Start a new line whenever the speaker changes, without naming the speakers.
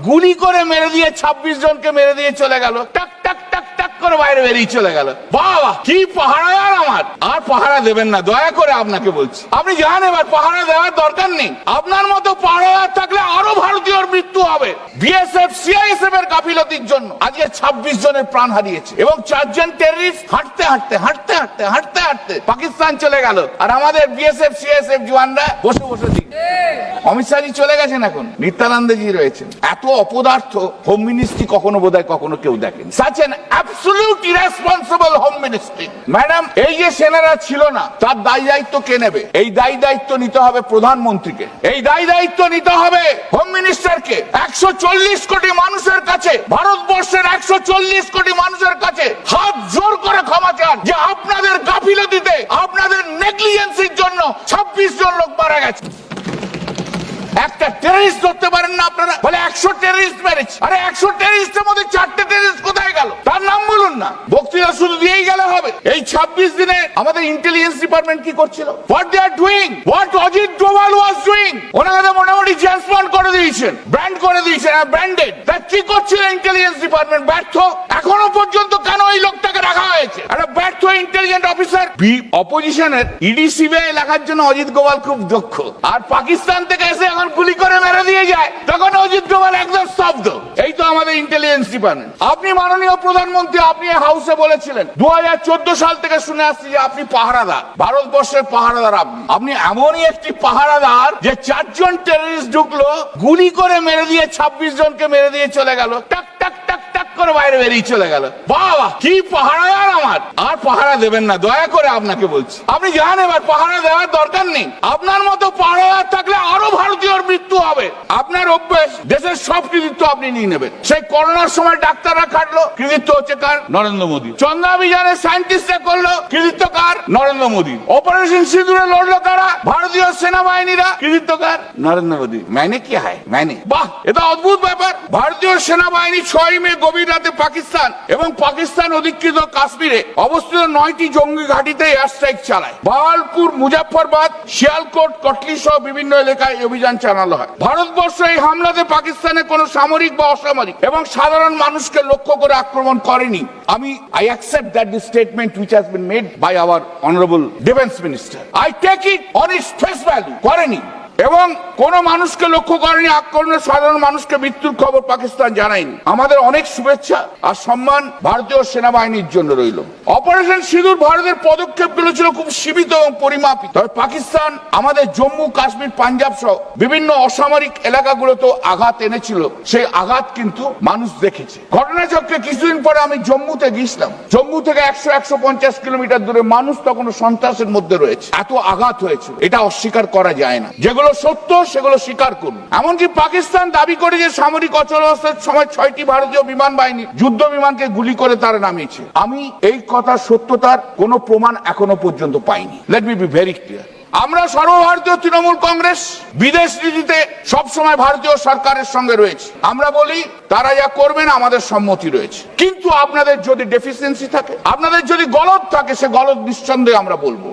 গুলি করে মেরে দিয়ে 26 জনকে মেরে দিয়ে চলে গেল, টাক টাক টাক টাক করে বাইরে বেরিয়ে চলে গেল। বাবা কি পাহারাদার আমার! আর পাহারা দেবেন না, দয়া করে আপনাকে বলছি। আপনি জানেন এবার পাহারা দেওয়ার দরকার নেই। আপনার মতো পাহারাদার থাকলে আরো ভারতীয়র মৃত্যু হবে। বিএসএফ সিআইএসএফ এর গাফিলতির জন্য আজকে 26 জনের প্রাণ হারিয়েছে এবং 4 জন টেররিস্ট হাঁটতে হাঁটতে হাঁটতে হাঁটতে হাঁটতে হাঁটতে পাকিস্তান চলে গেল। আর আমাদের বিএসএফ সিআইএসএফ জওয়ানরা বসে বসে দিন। অমিত শাহজি চলে গেছেন, এখন নিত্যানন্দজি রয়েছেন। এত অপদার্থ হোম মিনিস্ট্রি কখনো বোধহয় কখনো কেউ দেখেন। Such N absolute irresponsible home ministry. Madam, এই যে সেনারা ছিল না, তার দায় দায়িত্ব কে নেবে? এই দায় দায়িত্ব নিতে হবে প্রধানমন্ত্রীকে, এই দায় দায়িত্ব নিতে হবে হোম মিনিস্টারকে। 140 কোটি মানুষের কাছে, ভারতবর্ষের 140 কোটি মানুষের কাছে হাত জোর করে ক্ষমা চান যে আপনাদের গাফিলতিতে, আপনাদের নেগলিজেন্সির জন্য 26 জন লোক মারা গেছে। একটা টেররিস্ট ধরতে পারেন না আপনারা? বলে 100 টেররিস্ট মেরেছে। আরে 100 টেররিস্টের মধ্যে 4টে টেররিস্ট কোথায় গেল? তার নাম বলুন না। বক্তৃতা শুধু দিয়েই গেলে হবে? এই 26 দিনে আমাদের ইন্টেলিজেন্স ডিপার্টমেন্ট কি করছিল? What they are doing, what Ajit Doval was doing. ওনাকে মোটামুটি জেমস বন্ড করে দিয়েছেন, ব্র্যান্ড করে দিয়েছেন, ব্র্যান্ডেড। তা কি করছিল ইন্টেলিজেন্স ডিপার্টমেন্ট? ব্যর্থ। এখনো পর্যন্ত কেন এই লোকটাকে রাখা হয়েছে? একটা ব্যর্থ ইন্টেলিজেন্ট অফিসার। অপোজিশনের ইডি সিবিআই লেখার জন্য অজিত ডোভাল খুব দক্ষ। আর পাকিস্তান থেকে এসে এখন গুলি করে মেরে দিয়ে যায়, তখন অজিত ডোভাল একদম স্তব্ধ। এই তো আমাদের ইন্টেলিজেন্স ডিপার্টমেন্ট। আপনি মাননীয় প্রধানমন্ত্রী, আপনি হাউসে বলেছিলেন 2014 সাল থেকে শুনে আসছি যে আপনি পাহারাদার, ভারতবর্ষের পাহারাদার। আপনি এমনই একটি পাহারাদার যে 4 জন টেররিস্ট ঢুকলো, গুলি করে মেরে দিয়ে 26 জনকে মেরে দিয়ে চলে গেল, টাক টাক টাক টাক করে বাইরে বেরিয়ে চলে গেল। বাবা কি পাহারাদার আমার! আর পাহারা দেবেন না, দয়া করে আপনাকে বলছি। আপনি জানেন এবার পাহারা দেওয়ার দরকার নেই। আপনার মতো পাহারাদার থাকলে আরো ভারতীয়র মৃত্যু হবে। আপনার অভ্যেস, দেশের সব কৃতিত্ব আপনি নিয়ে নেবেন। সেই করোনার সময় ডাক্তাররা খাটলো, কৃতিত্ব হচ্ছে কার? নরেন্দ্র মোদী। চন্দ্রাভিযানের সায়েন্টিস্টরা করলো, কৃতিত্ব কার? নরেন্দ্র মোদী। অপারেশন সিঁদুরে লড়লো কারা? ভারতীয় সেনাবাহিনীরা, কৃতিত্ব কার? নরেন্দ্র মোদী। মানে কি হয়? মানে বাহ, এটা অদ্ভুত ব্যাপার। ভারতীয় সেনাবাহিনী 6 মে গভীর রাতে পাকিস্তান এবং পাকিস্তান অধিকৃত কাশ্মীরে অবস্থিত 9টি জঙ্গি ঘাঁটিতে এয়ার স্ট্রাইক চালায়। বাহালপুর, মুজাফফরবাদ, শিয়ালকোট, কটলি সহ বিভিন্ন এলাকায় অভিযান চালানো হয়। ভারতবর্ষ এই হামলাতে পাকিস্তানে কোনো সামরিক বা অসামরিক এবং সাধারণ মানুষকে লক্ষ্য করে আক্রমণ করেনি। I accept that the statement which has been made by our honorable defense minister, I take it on its face value, করেনি এবং কোন মানুষকে লক্ষ্য করেনি। আক্রমণে সাধারণ মানুষকে মৃত্যুর খবর পাকিস্তান জানায়নি। আমাদের অনেক শুভেচ্ছা আর সম্মান ভারতীয় সেনাবাহিনীর জন্য রইল। অপারেশন সিঁদুর ভারতের পদক্ষেপগুলো ছিল খুব সীমিত এবং পরিমাপিত। তবে পাকিস্তান আমাদের জম্মু, কাশ্মীর, পাঞ্জাব সহ বিভিন্ন অসামরিক এলাকাগুলোতে আঘাত এনেছিল। সেই আঘাত কিন্তু মানুষ দেখেছে। ঘটনাচক্রে কিছুদিন পরে আমি জম্মুতে গিয়েছিলাম। জম্মু থেকে 100-150 কিলোমিটার দূরে মানুষ তখনও সন্ত্রাসের মধ্যে রয়েছে। এত আঘাত হয়েছে, এটা অস্বীকার করা যায় না। যেগুলো সত্য সেগুলো স্বীকার করুন। এমনকি পাকিস্তান দাবি করে যে সামরিক অচলাবস্থার সময় 6টি ভারতীয় বিমান বাহিনী যুদ্ধ বিমানকে গুলি করে তারা নামিয়েছে। আমি এই কথা সত্যতার কোনো প্রমাণ এখনো পর্যন্ত পাইনি। Let me be very clear. আমরা সর্বভারতীয় তৃণমূল কংগ্রেস বিদেশ নীতিতে সবসময় ভারতীয় সরকারের সঙ্গে রয়েছে। আমরা বলি তারা যা করবেন আমাদের সম্মতি রয়েছে, কিন্তু আপনাদের যদি ডেফিসিয়েন্সি থাকে, আপনাদের যদি গলদ থাকে, সে গলদ নিঃসন্দেহে আমরা বলবো।